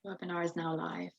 Webinar is now live.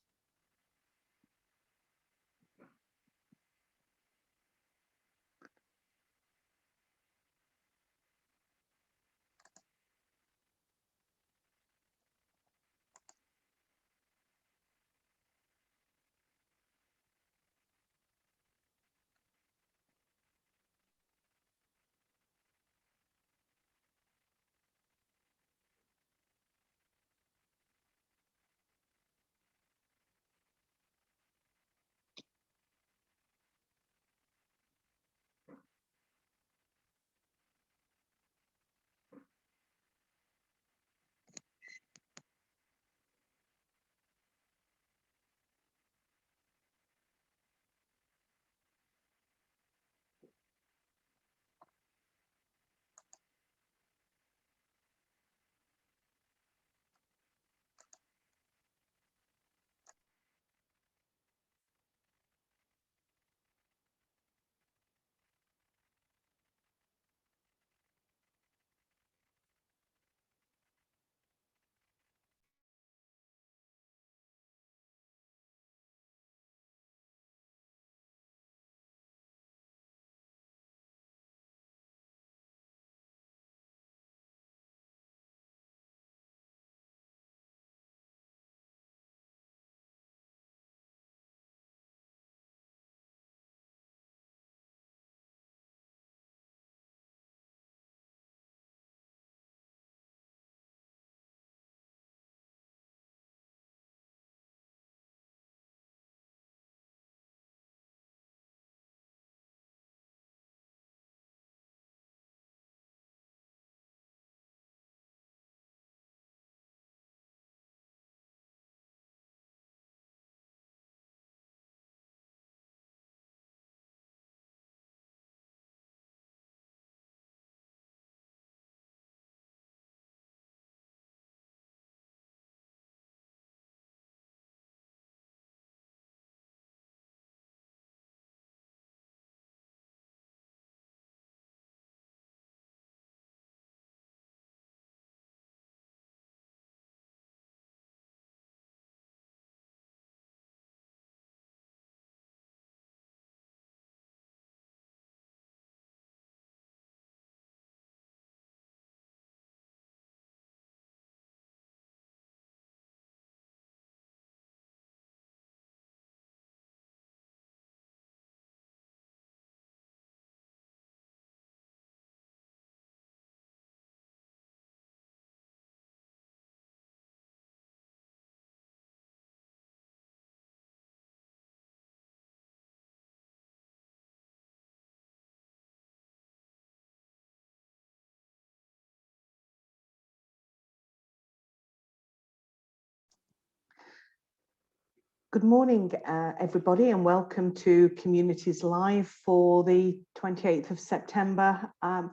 Good morning, everybody, and welcome to Communities Live for the 28th of September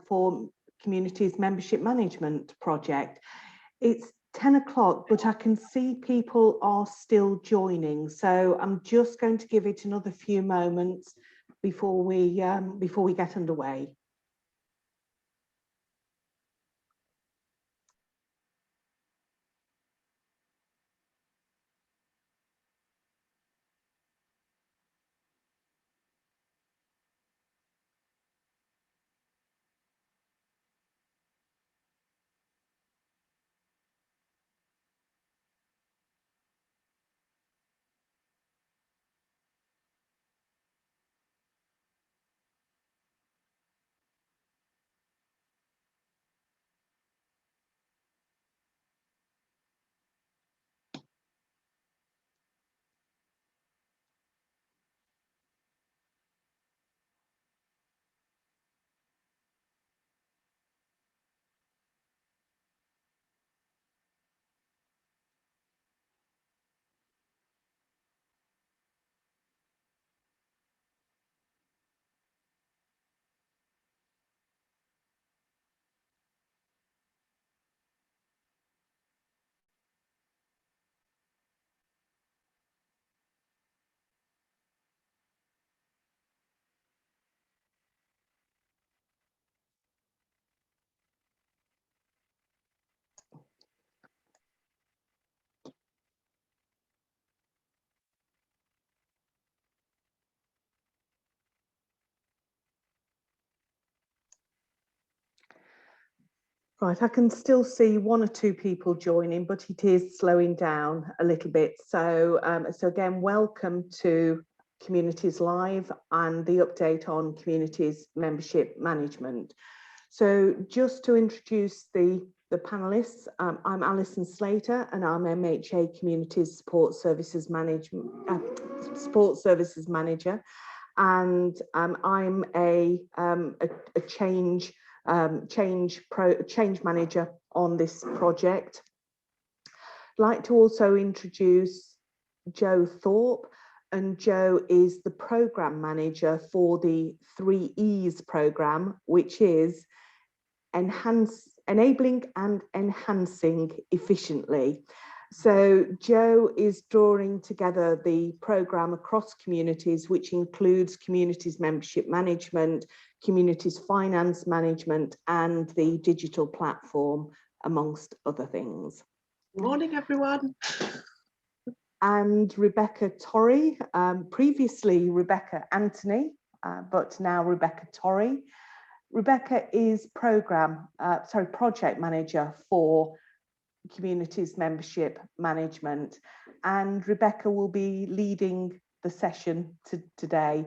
for Communities Membership Management Project. It's 10 o'clock, but I can see people are still joining, so I'm just going to give it another few moments before we get underway. Right, I can still see one or two people joining, but it is slowing down a little bit. So, so again, welcome to Communities Live and the update on Communities Membership Management. So just to introduce the panelists, I'm Alison Slater and I'm MHA Communities Support Services Manager, and I'm a change manager on this project. I'd like to also introduce Jo Thorpe, and Jo is the program manager for the 3 E's program, which is enabling and enhancing efficiently. So Jo is drawing together the programme across communities, which includes communities membership management, communities finance management, and the digital platform, amongst other things. Good morning, everyone. And Rebecca Torrey, previously Rebecca Anthony, but now Rebecca Torrey. Rebecca is project manager for Communities Membership Management, and Rebecca will be leading the session today.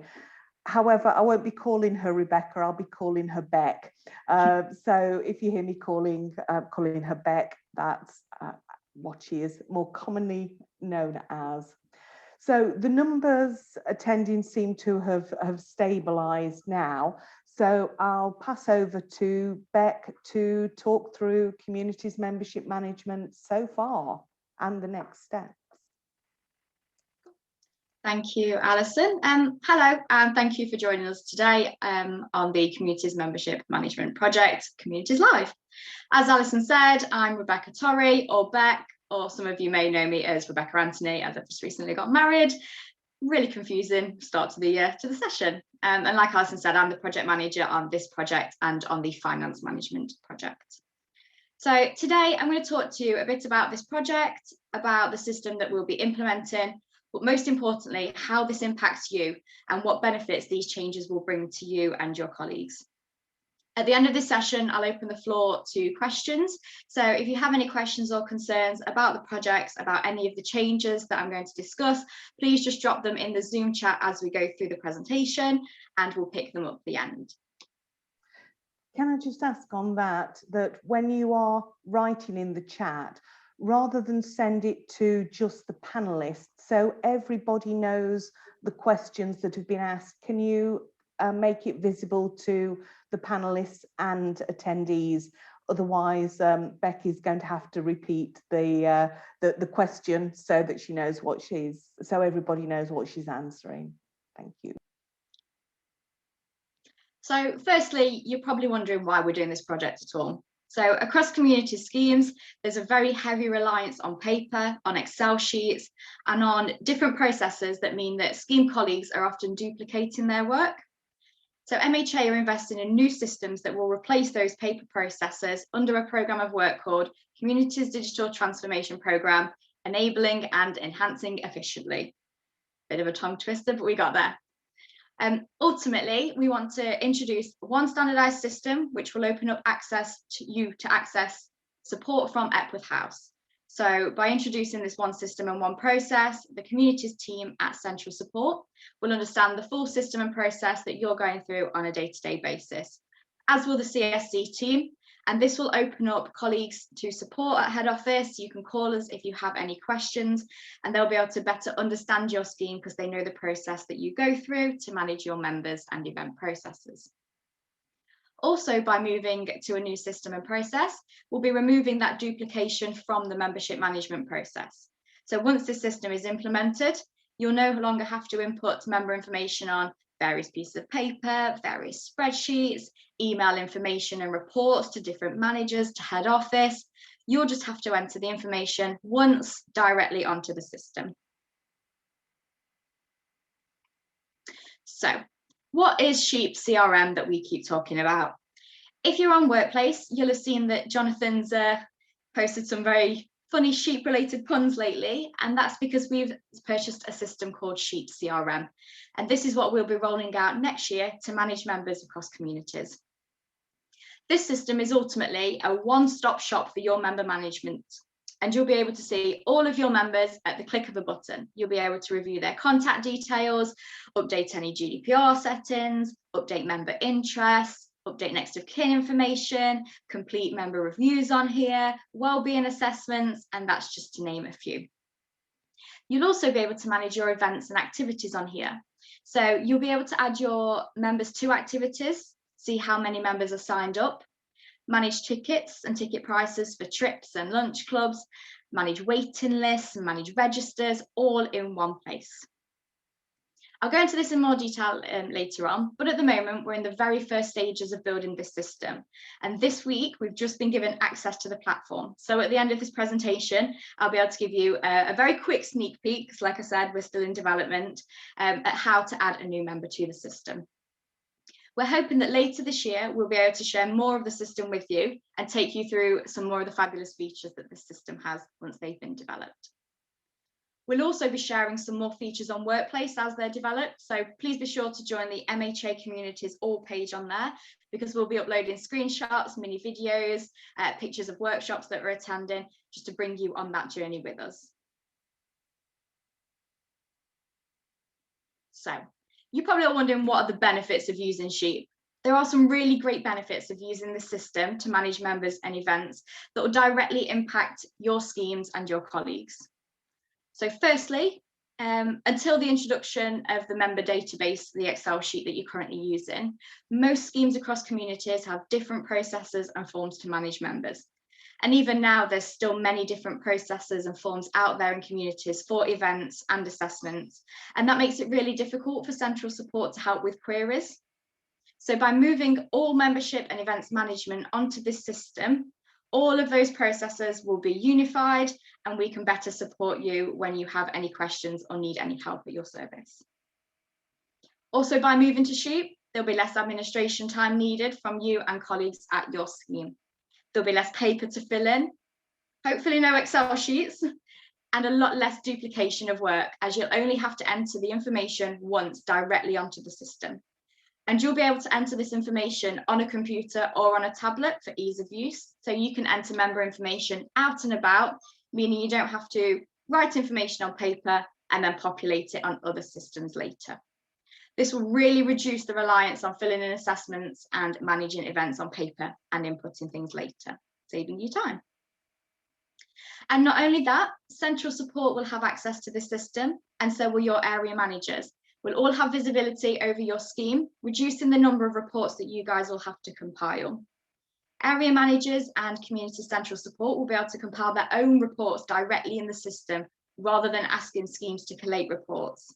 However, I won't be calling her Rebecca, I'll be calling her Beck. So if you hear me calling her Beck, that's what she is more commonly known as. So the numbers attending seem to have stabilised now. So I'll pass over to Beck to talk through Communities Membership Management so far and the next steps. Thank you, Alison. Hello, and thank you for joining us today on the Communities Membership Management Project, Communities Live. As Alison said, I'm Rebecca Torrey, or Beck, or some of you may know me as Rebecca Anthony, as I've just recently got married. Really confusing start to the session. And like Alison said, I'm the project manager on this project and on the finance management project. So today I'm going to talk to you a bit about this project, about the system that we'll be implementing, but most importantly, how this impacts you and what benefits these changes will bring to you and your colleagues. At the end of this session, I'll open the floor to questions. So if you have any questions or concerns about the projects, about any of the changes that I'm going to discuss, please just drop them in the Zoom chat as we go through the presentation, and we'll pick them up at the end. Can I just ask on that when you are writing in the chat, rather than send it to just the panelists, so everybody knows the questions that have been asked, can you make it visible to the panelists and attendees? Otherwise, Becky's going to have to repeat the question so that she knows so everybody knows what she's answering. Thank you. So firstly, you're probably wondering why we're doing this project at all. So across community schemes, there's a very heavy reliance on paper, on Excel sheets, and on different processes that mean that scheme colleagues are often duplicating their work. So MHA are investing in new systems that will replace those paper processes under a programme of work called Communities Digital Transformation Programme, Enabling and Enhancing Efficiently. Bit of a tongue twister, but we got there. Ultimately, we want to introduce one standardised system which will open up access to access support from Epworth House. So by introducing this one system and one process, the communities team at Central Support will understand the full system and process that you're going through on a day-to-day basis, as will the CSC team. And this will open up colleagues to support at head office. You can call us if you have any questions, and they'll be able to better understand your scheme because they know the process that you go through to manage your members and event processes. Also, by moving to a new system and process, we'll be removing that duplication from the membership management process. So once this system is implemented, you'll no longer have to input member information on various pieces of paper, various spreadsheets, email information and reports to different managers, to head office. You'll just have to enter the information once directly onto the system. So what is SheepCRM that we keep talking about? If you're on Workplace, you'll have seen that Jonathan's posted some very funny sheep-related puns lately, and that's because we've purchased a system called SheepCRM, and this is what we'll be rolling out next year to manage members across communities. This system is ultimately a one-stop shop for your member management, and you'll be able to see all of your members at the click of a button. You'll be able to review their contact details, update any GDPR settings, update member interests, update next of kin information, complete member reviews on here, wellbeing assessments, and that's just to name a few. You'll also be able to manage your events and activities on here. So you'll be able to add your members to activities, see how many members are signed up, manage tickets and ticket prices for trips and lunch clubs, manage waiting lists and manage registers, all in one place. I'll go into this in more detail later on, but at the moment we're in the very first stages of building this system. And this week we've just been given access to the platform. So at the end of this presentation, I'll be able to give you a very quick sneak peek, because like I said, we're still in development, at how to add a new member to the system. We're hoping that later this year, we'll be able to share more of the system with you and take you through some more of the fabulous features that this system has once they've been developed. We'll also be sharing some more features on Workplace as they're developed, so please be sure to join the MHA Communities All page on there, because we'll be uploading screenshots, mini videos, pictures of workshops that we're attending, just to bring you on that journey with us. So, you're probably all wondering, what are the benefits of using Sheep? There are some really great benefits of using the system to manage members and events that will directly impact your schemes and your colleagues. So firstly, until the introduction of the member database, the Excel sheet that you're currently using, most schemes across communities have different processes and forms to manage members. And even now, there's still many different processes and forms out there in communities for events and assessments. And that makes it really difficult for central support to help with queries. So by moving all membership and events management onto this system, all of those processes will be unified, and we can better support you when you have any questions or need any help at your service. Also, by moving to Sheep, there'll be less administration time needed from you and colleagues at your scheme. There'll be less paper to fill in, hopefully no Excel sheets, and a lot less duplication of work, as you'll only have to enter the information once directly onto the system. And you'll be able to enter this information on a computer or on a tablet for ease of use. So you can enter member information out and about, meaning you don't have to write information on paper and then populate it on other systems later. This will really reduce the reliance on filling in assessments and managing events on paper and inputting things later, saving you time. And not only that, central support will have access to this system, and so will your area managers. We'll all have visibility over your scheme, reducing the number of reports that you guys will have to compile. Area managers and community central support will be able to compile their own reports directly in the system, rather than asking schemes to collate reports.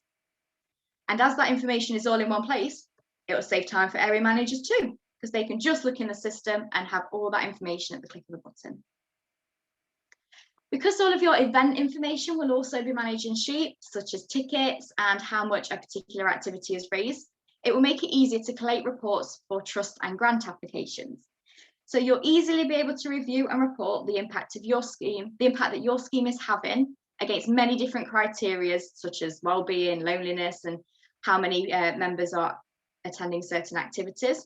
And as that information is all in one place, it will save time for area managers too, because they can just look in the system and have all that information at the click of a button. Because all of your event information will also be managed in Sheep, such as tickets and how much a particular activity is raised, it will make it easier to collate reports for trust and grant applications. So you'll easily be able to review and report the impact of your scheme, the impact that your scheme is having against many different criteria, such as well-being, loneliness, and how many members are attending certain activities.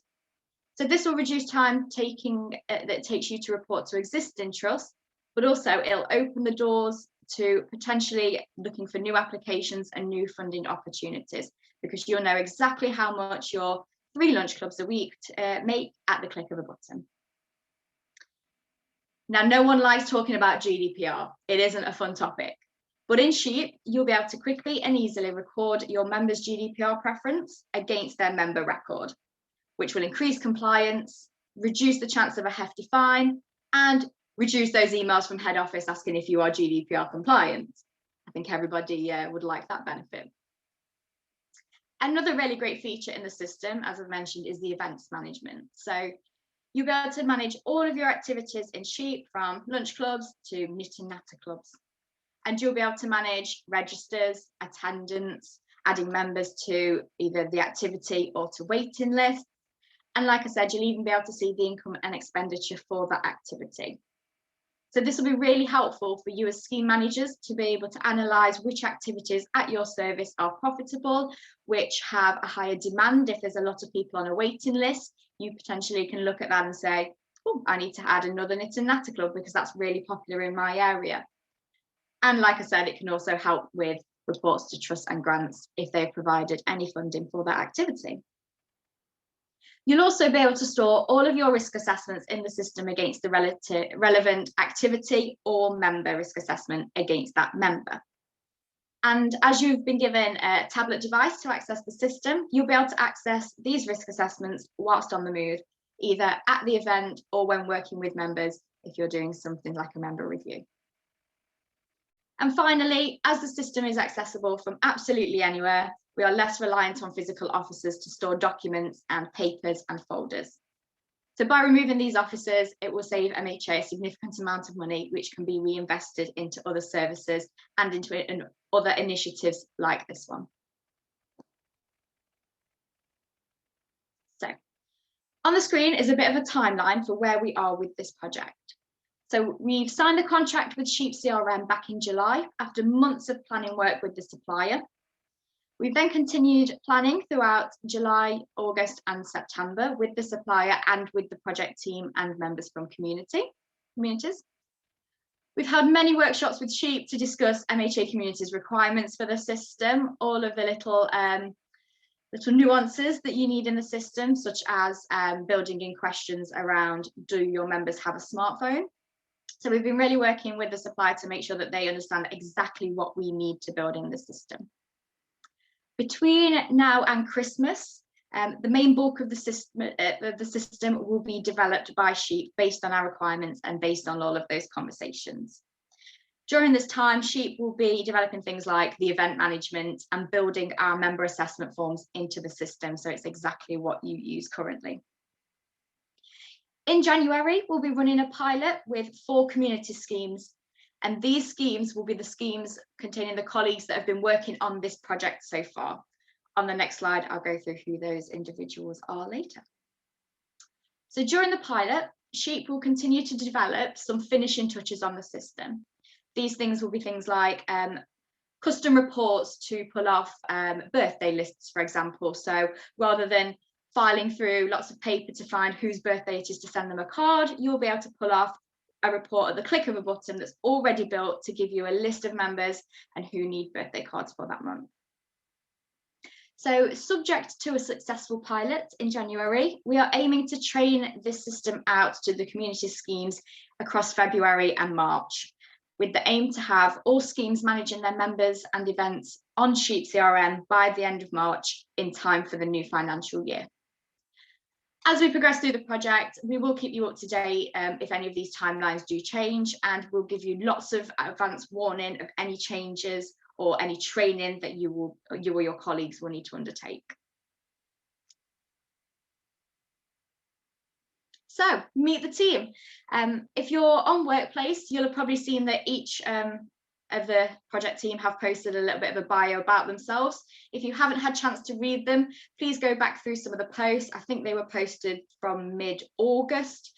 So this will reduce time that it takes you to report to existing trusts, but also it'll open the doors to potentially looking for new applications and new funding opportunities, because you'll know exactly how much your 3 lunch clubs a week make at the click of a button. Now, no one likes talking about GDPR. It isn't a fun topic. But in Sheep, you'll be able to quickly and easily record your members' GDPR preference against their member record, which will increase compliance, reduce the chance of a hefty fine, and reduce those emails from head office asking if you are GDPR compliant. I think everybody would like that benefit. Another really great feature in the system, as I've mentioned, is the events management. So you'll be able to manage all of your activities in Sheep, from lunch clubs to knit and natter clubs. And you'll be able to manage registers, attendance, adding members to either the activity or to waiting lists. And like I said, you'll even be able to see the income and expenditure for that activity. So this will be really helpful for you as scheme managers to be able to analyse which activities at your service are profitable, which have a higher demand. If there's a lot of people on a waiting list, you potentially can look at that and say, oh, I need to add another knit and natter club because that's really popular in my area. And like I said, it can also help with reports to trusts and grants if they've provided any funding for that activity. You'll also be able to store all of your risk assessments in the system against the relevant activity or member risk assessment against that member. And as you've been given a tablet device to access the system, you'll be able to access these risk assessments whilst on the move, either at the event or when working with members if you're doing something like a member review. And finally, as the system is accessible from absolutely anywhere, we are less reliant on physical offices to store documents and papers and folders. So by removing these offices, it will save MHA a significant amount of money, which can be reinvested into other services and into other initiatives like this one. So on the screen is a bit of a timeline for where we are with this project. So we've signed the contract with SheepCRM back in July after months of planning work with the supplier. We've then continued planning throughout July, August and September with the supplier and with the project team and members from communities. We've had many workshops with Sheep to discuss MHA Communities requirements for the system, all of the little nuances that you need in the system, such as building in questions around, do your members have a smartphone? So we've been really working with the supplier to make sure that they understand exactly what we need to build in the system. Between now and Christmas, the main bulk of the system will be developed by Sheep based on our requirements and based on all of those conversations. During this time, Sheep will be developing things like the event management and building our member assessment forms into the system, so it's exactly what you use currently. In January, we'll be running a pilot with 4 community schemes, and these schemes will be the schemes containing the colleagues that have been working on this project so far. On the next slide, I'll go through who those individuals are later. So during the pilot, Sheep will continue to develop some finishing touches on the system. These things will be things like custom reports to pull off birthday lists, for example. So rather than filing through lots of paper to find whose birthday it is to send them a card, you'll be able to pull off a report at the click of a button that's already built to give you a list of members and who need birthday cards for that month. So subject to a successful pilot in January, we are aiming to train this system out to the community schemes across February and March, with the aim to have all schemes managing their members and events on SheepCRM by the end of March in time for the new financial year. As we progress through the project, we will keep you up to date if any of these timelines do change, and we'll give you lots of advance warning of any changes or any training that you or your colleagues will need to undertake. So meet the team. If you're on Workplace, you'll have probably seen that each of the project team have posted a little bit of a bio about themselves. If you haven't had a chance to read them, please go back through some of the posts. I think they were posted from mid-August.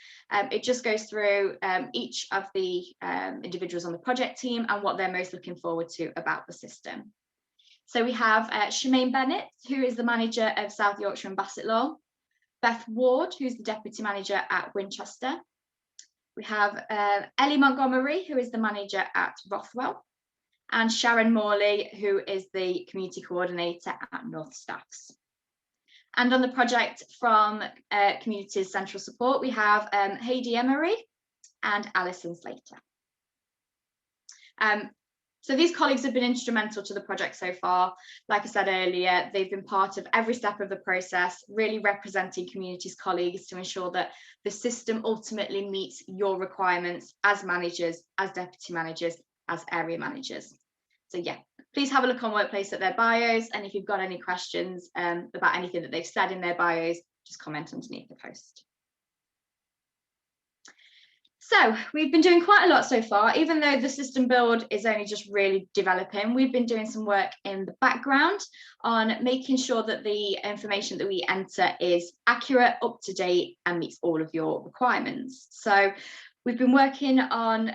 It just goes through each of the individuals on the project team and what they're most looking forward to about the system. So we have Shemaine Bennett, who is the manager of South Yorkshire and Bassetlaw, Beth Ward, who's the deputy manager at Winchester. We have Ellie Montgomery, who is the manager at Rothwell, and Sharon Morley, who is the community coordinator at North Staffs. And on the project from Communities Central Support, we have Heidi Emery and Alison Slater. So these colleagues have been instrumental to the project so far. Like I said earlier, they've been part of every step of the process, really representing communities colleagues to ensure that the system ultimately meets your requirements as managers, as deputy managers, as area managers. So yeah, please have a look on Workplace at their bios, and if you've got any questions about anything that they've said in their bios, just comment underneath the post. So we've been doing quite a lot so far, even though the system build is only just really developing. We've been doing some work in the background on making sure that the information that we enter is accurate, up to date, and meets all of your requirements. So we've been working on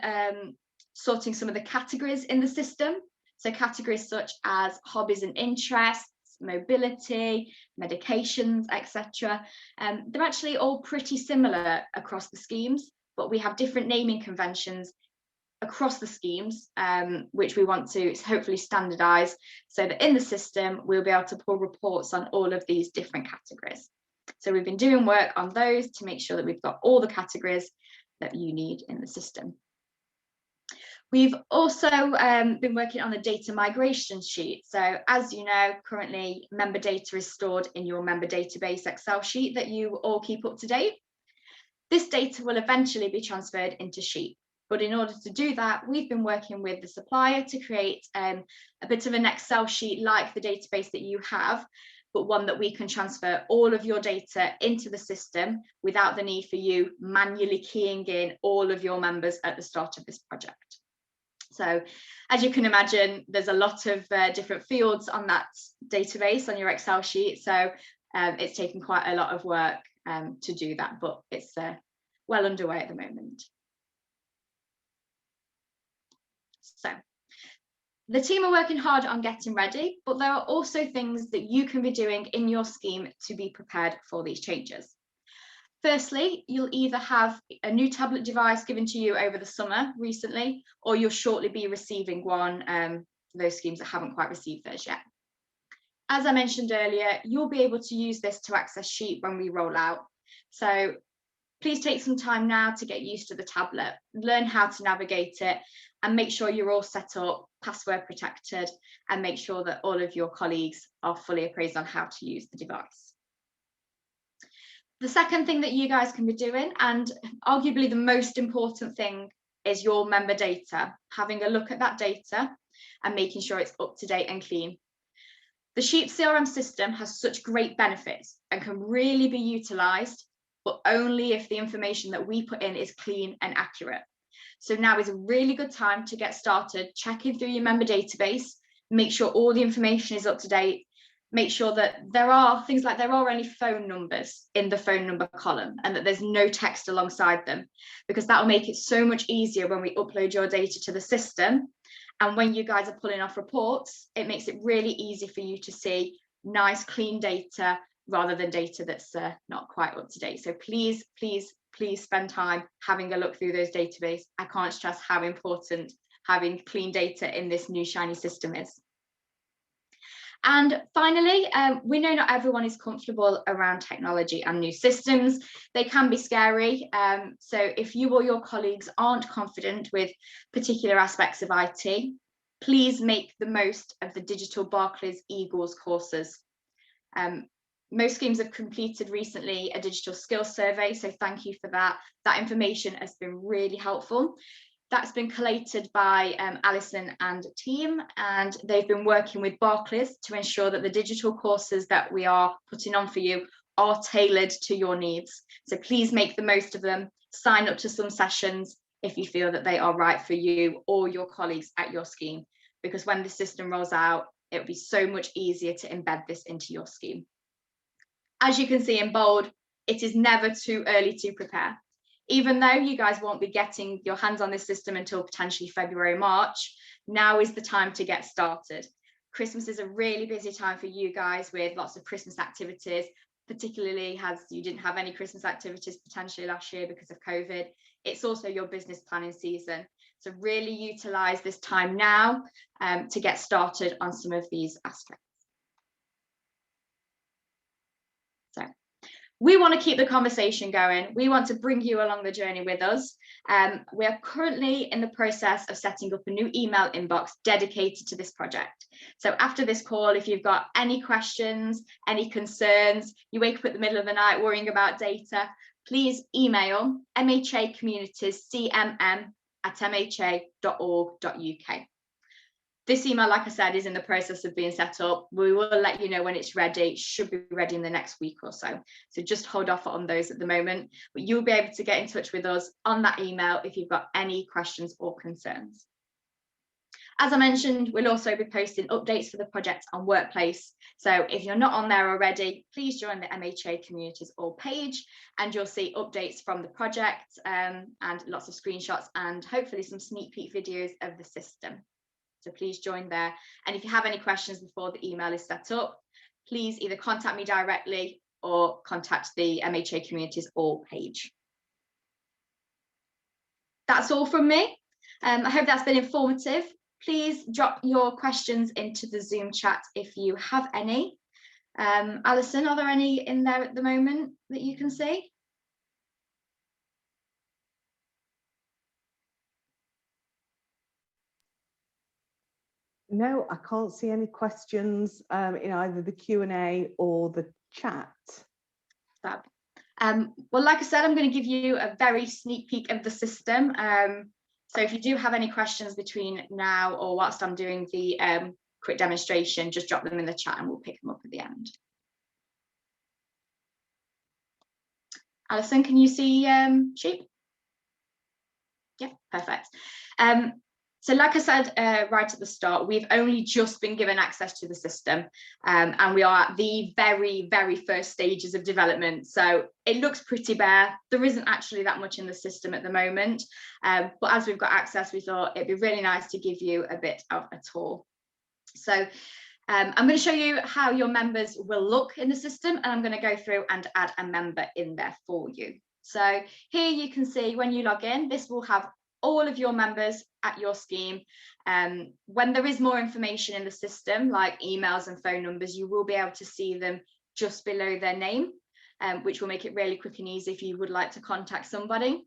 sorting some of the categories in the system. So categories such as hobbies and interests, mobility, medications, etc. They're actually all pretty similar across the schemes, but we have different naming conventions across the schemes, which we want to hopefully standardise so that in the system we'll be able to pull reports on all of these different categories. So we've been doing work on those to make sure that we've got all the categories that you need in the system. We've also been working on a data migration sheet. So as you know, currently member data is stored in your member database Excel sheet that you all keep up to date. This data will eventually be transferred into Sheep. But in order to do that, we've been working with the supplier to create a bit of an Excel sheet like the database that you have, but one that we can transfer all of your data into the system without the need for you manually keying in all of your members at the start of this project. So as you can imagine, there's a lot of different fields on that database on your Excel sheet. So it's taken quite a lot of work to do that, but it's well underway at the moment. So the team are working hard on getting ready, but there are also things that you can be doing in your scheme to be prepared for these changes. Firstly, you'll either have a new tablet device given to you over the summer recently, or you'll shortly be receiving one for those schemes that haven't quite received theirs yet. As I mentioned earlier, you'll be able to use this to access Sheep when we roll out. So please take some time now to get used to the tablet, learn how to navigate it, and make sure you're all set up, password protected, and make sure that all of your colleagues are fully appraised on how to use the device. The second thing that you guys can be doing, and arguably the most important thing, is your member data, having a look at that data and making sure it's up to date and clean. The SheepCRM system has such great benefits and can really be utilised, but only if the information that we put in is clean and accurate. So now is a really good time to get started checking through your member database, make sure all the information is up to date, make sure that there are things like there are only phone numbers in the phone number column and that there's no text alongside them, because that will make it so much easier when we upload your data to the system. And when you guys are pulling off reports, it makes it really easy for you to see nice, clean data rather than data that's not quite up to date. So please, please, please spend time having a look through those databases. I can't stress how important having clean data in this new shiny system is. And finally, we know not everyone is comfortable around technology and new systems. They can be scary. So if you or your colleagues aren't confident with particular aspects of IT, please make the most of the digital Barclays Eagles courses. Most schemes have completed recently a digital skills survey, so thank you for that. That information has been really helpful. That's been collated by Alison and team, and they've been working with Barclays to ensure that the digital courses that we are putting on for you are tailored to your needs. So please make the most of them, sign up to some sessions if you feel that they are right for you or your colleagues at your scheme, because when the system rolls out, it will be so much easier to embed this into your scheme. As you can see in bold, it is never too early to prepare. Even though you guys won't be getting your hands on this system until potentially February, March, now is the time to get started. Christmas is a really busy time for you guys with lots of Christmas activities, particularly as you didn't have any Christmas activities potentially last year because of COVID. It's also your business planning season. So really utilise this time now to get started on some of these aspects. So we want to keep the conversation going. We want to bring you along the journey with us. We are currently in the process of setting up a new email inbox dedicated to this project. So after this call, if you've got any questions, any concerns, you wake up at the middle of the night worrying about data, please email mhacommunitiescmm@mha.org.uk. This email, like I said, is in the process of being set up. We will let you know when it's ready. It should be ready in the next week or so. So just hold off on those at the moment, but you'll be able to get in touch with us on that email if you've got any questions or concerns. As I mentioned, we'll also be posting updates for the project on Workplace. So if you're not on there already, please join the MHA Communities All page and you'll see updates from the project and lots of screenshots and hopefully some sneak peek videos of the system. So please join there. And if you have any questions before the email is set up, please either contact me directly or contact the MHA Communities All page. That's all from me. I hope that's been informative. Please drop your questions into the Zoom chat if you have any. Alison, are there any in there at the moment that you can see? No, I can't see any questions in either the Q&A or the chat. Fab. Well, like I said, I'm going to give you a very sneak peek of the system. So if you do have any questions between now or whilst I'm doing the quick demonstration, just drop them in the chat and we'll pick them up at the end. Alison, can you see Sheep? Yeah, perfect. So like I said right at the start, we've only just been given access to the system and we are at the very, very first stages of development. So it looks pretty bare. There isn't actually that much in the system at the moment. But as we've got access, we thought it'd be really nice to give you a bit of a tour. So I'm going to show you how your members will look in the system, and I'm going to go through and add a member in there for you. So here you can see when you log in, this will have all of your members at your scheme. When there is more information in the system, like emails and phone numbers, you will be able to see them just below their name, which will make it really quick and easy if you would like to contact somebody.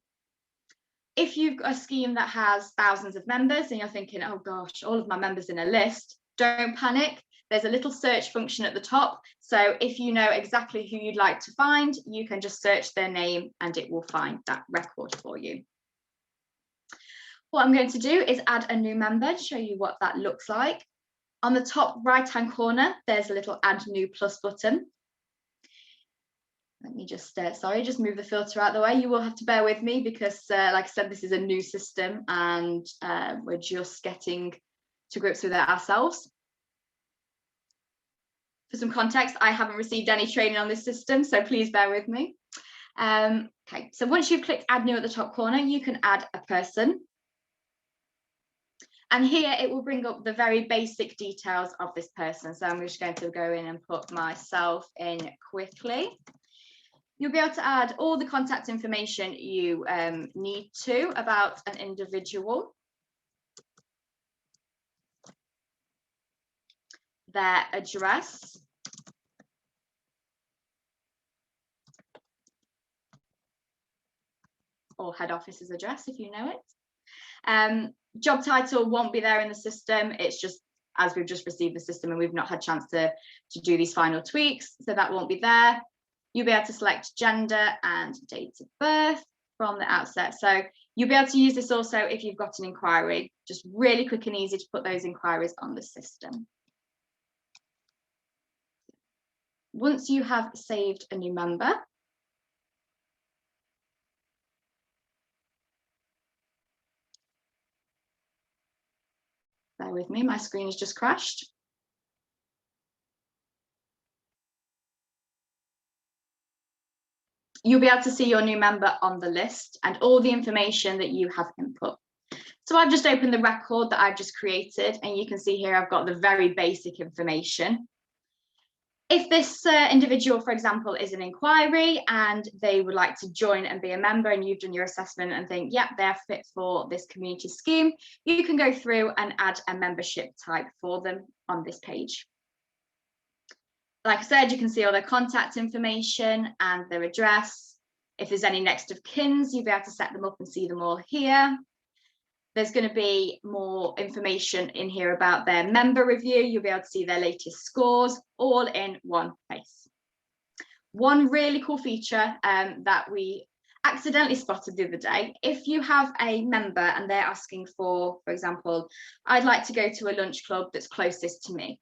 If you've got a scheme that has thousands of members and you're thinking, oh gosh, all of my members in a list, don't panic. There's a little search function at the top. So if you know exactly who you'd like to find, you can just search their name and it will find that record for you. What I'm going to do is add a new member, show you what that looks like. On the top right-hand corner, there's a little add new plus button. Let me just, just move the filter out of the way. You will have to bear with me because, like I said, this is a new system and we're just getting to grips with it ourselves. For some context, I haven't received any training on this system, so please bear with me. Okay, so once you've clicked add new at the top corner, you can add a person. And here it will bring up the very basic details of this person. So I'm just going to go in and put myself in quickly. You'll be able to add all the contact information you need to about an individual. Their address. Or head office's address if you know it. Job title won't be there in the system. It's just as we've just received the system and we've not had a chance to do these final tweaks, so that won't be there. You'll be able to select gender and date of birth from the outset. So you'll be able to use this also if you've got an inquiry, just really quick and easy to put those inquiries on the system. Once you have saved a new member, bear with me, my screen has just crashed. You'll be able to see your new member on the list and all the information that you have input. So I've just opened the record that I've just created, and you can see here I've got the very basic information. If this individual, for example, is an inquiry and they would like to join and be a member and you've done your assessment and think, yep, they're fit for this community scheme, you can go through and add a membership type for them on this page. Like I said, you can see all their contact information and their address. If there's any next of kins, you'll be able to set them up and see them all here. There's going to be more information in here about their member review. You'll be able to see their latest scores all in one place. One really cool feature that we accidentally spotted the other day, if you have a member and they're asking for example, I'd like to go to a lunch club that's closest to me,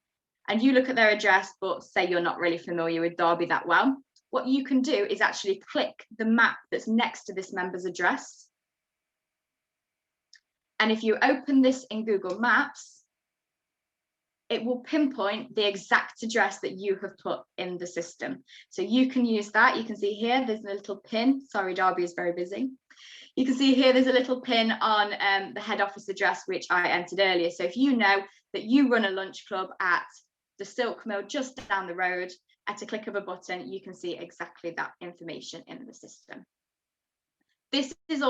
and you look at their address, but say you're not really familiar with Derby that well, what you can do is actually click the map that's next to this member's address. And if you open this in Google Maps, it will pinpoint the exact address that you have put in the system. So you can use that. You can see here, there's a little pin. Sorry, Derby is very busy. You can see here, there's a little pin on the head office address, which I entered earlier. So if you know that you run a lunch club at the silk mill just down the road. At a click of a button, you can see exactly that information in the system. This is also